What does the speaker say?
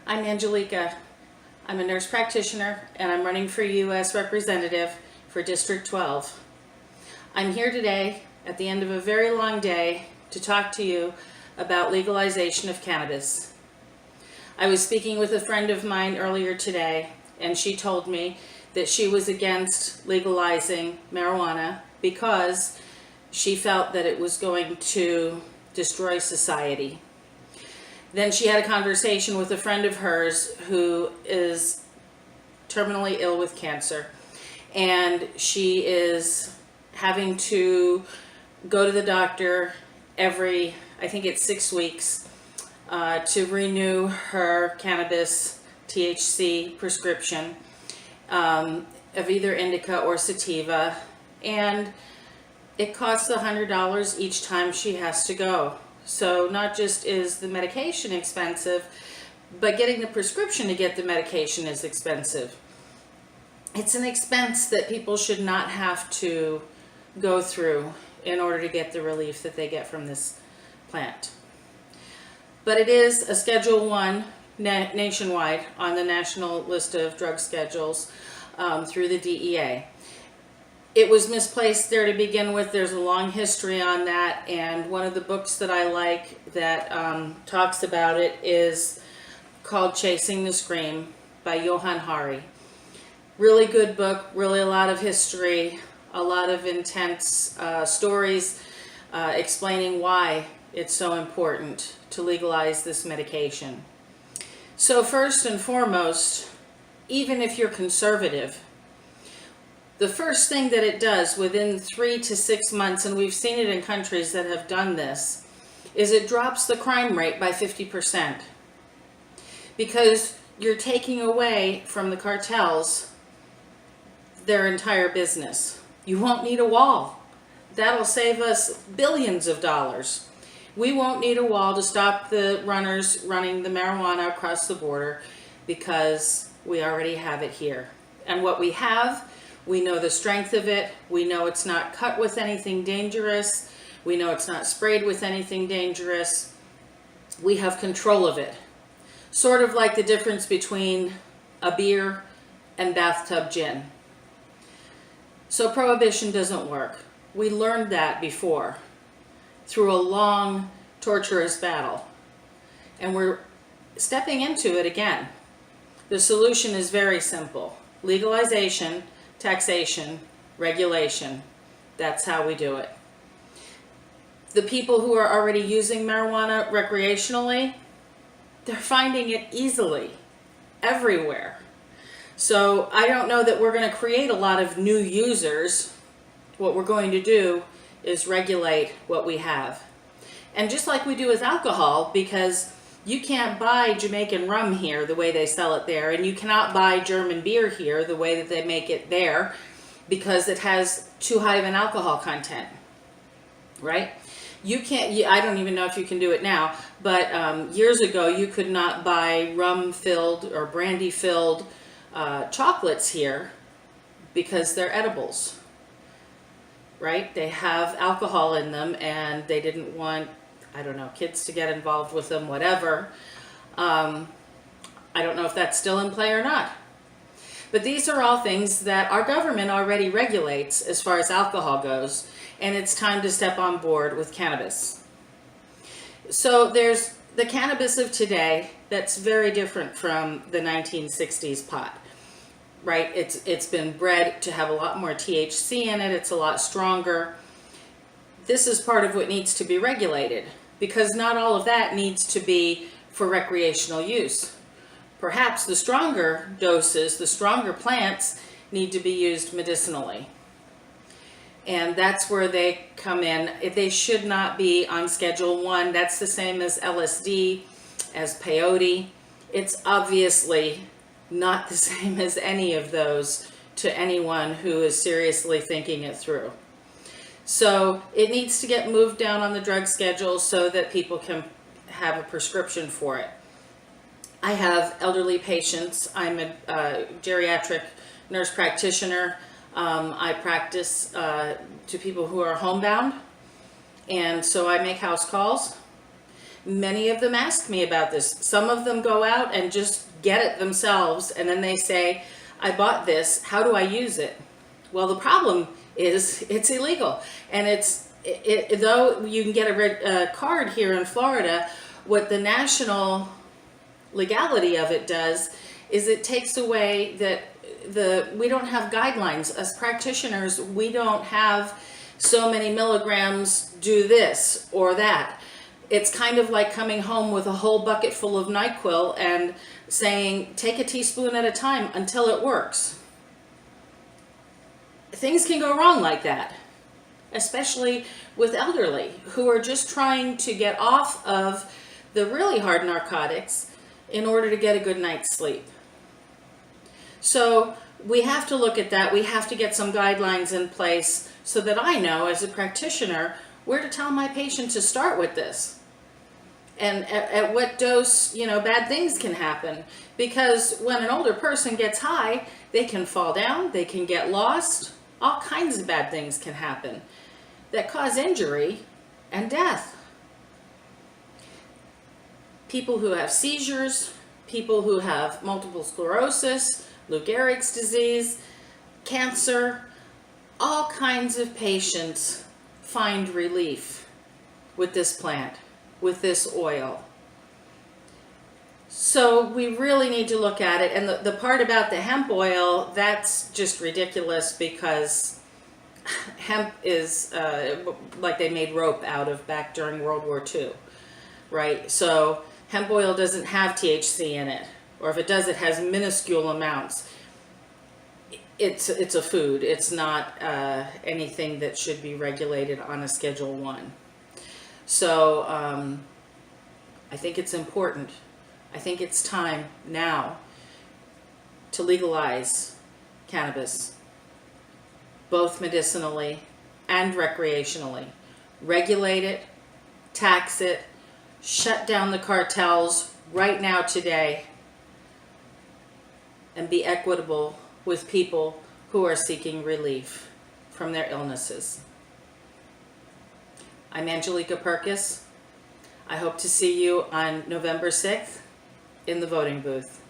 I'm Angelika. I'm a nurse practitioner and I'm running for U.S. Representative for District 12. I'm here today at the end of a very long day to talk to you about legalization of cannabis. I was speaking with a friend of mine earlier today and she told me that she was against legalizing marijuana because she felt that it was going to destroy society. Then she had a conversation with a friend of hers who is terminally ill with cancer, and she is having to go to the doctor every, I think it's 6 weeks, to renew her cannabis THC prescription of either indica or sativa, and it costs $100 each time she has to go. So not just is the medication expensive, but getting the prescription to get the medication is expensive. It's an expense that people should not have to go through in order to get the relief that they get from this plant. But it is a Schedule I nationwide on the national list of drug schedules through the DEA. It was misplaced there to begin with. There's a long history on that, and one of the books that I like that talks about it is called Chasing the Scream by Johann Hari. Really good book, really a lot of history, a lot of intense stories explaining why it's so important to legalize this medication. So first and foremost, even if you're conservative, the first thing that it does within 3 to 6 months, and we've seen it in countries that have done this, is it drops the crime rate by 50%. Because you're taking away from the cartels their entire business. You won't need a wall. That'll save us billions of dollars. We won't need a wall to stop the runners running the marijuana across the border because we already have it here. And what we have, we know the strength of it. We know it's not cut with anything dangerous. We know it's not sprayed with anything dangerous. We have control of it. Sort of like the difference between a beer and bathtub gin. So prohibition doesn't work. We learned that before through a long, torturous battle. And we're stepping into it again. The solution is very simple. Legalization, taxation, regulation. That's how we do it. The people who are already using marijuana recreationally, they're finding it easily everywhere. So I don't know that we're going to create a lot of new users. What we're going to do is regulate what we have. And just like we do with alcohol, because you can't buy Jamaican rum here the way they sell it there, and you cannot buy German beer here the way that they make it there because it has too high of an alcohol content, right? You can't, I don't even know if you can do it now, but years ago you could not buy rum-filled or brandy-filled chocolates here because they're edibles, right? They have alcohol in them and they didn't want, I don't know, kids to get involved with them, whatever. I don't know if that's still in play or not. But these are all things that our government already regulates as far as alcohol goes, and it's time to step on board with cannabis. So there's the cannabis of today that's very different from the 1960s pot, right? It's been bred to have a lot more THC in it. It's a lot stronger. This is part of what needs to be regulated because not all of that needs to be for recreational use. Perhaps the stronger doses, the stronger plants need to be used medicinally. And that's where they come in. They should not be on Schedule I. That's the same as LSD, as peyote. It's obviously not the same as any of those to anyone who is seriously thinking it through. So it needs to get moved down on the drug schedule so that people can have a prescription for it. I have elderly patients. I'm a geriatric nurse practitioner. I practice to people who are homebound, and so I make house calls. Many of them ask me about this. Some of them go out and just get it themselves, and then they say, I bought this, how do I use it? Well, the problem is it's illegal. And though you can get a card here in Florida, what the national legality of it does is it takes away that we don't have guidelines. As practitioners, we don't have so many milligrams, do this or that. It's kind of like coming home with a whole bucket full of NyQuil and saying, take a teaspoon at a time until it works. Things can go wrong like that, especially with elderly who are just trying to get off of the really hard narcotics in order to get a good night's sleep. So we have to look at that. We have to get some guidelines in place so that I know as a practitioner where to tell my patient to start with this. And at what dose, bad things can happen. Because when an older person gets high, they can fall down, they can get lost, all kinds of bad things can happen that cause injury and death. People who have seizures, people who have multiple sclerosis, Lou Gehrig's disease, cancer, all kinds of patients find relief with this plant, with this oil. So we really need to look at it. And the part about the hemp oil, that's just ridiculous, because hemp is like they made rope out of back during World War II, right? So hemp oil doesn't have THC in it, or if it does, it has minuscule amounts. It's a food. It's not anything that should be regulated on a Schedule 1. So I think it's important. I think it's time now to legalize cannabis, both medicinally and recreationally. Regulate it, tax it, shut down the cartels right now today, and be equitable with people who are seeking relief from their illnesses. I'm Angelika Purkis. I hope to see you on November 6th in the voting booth.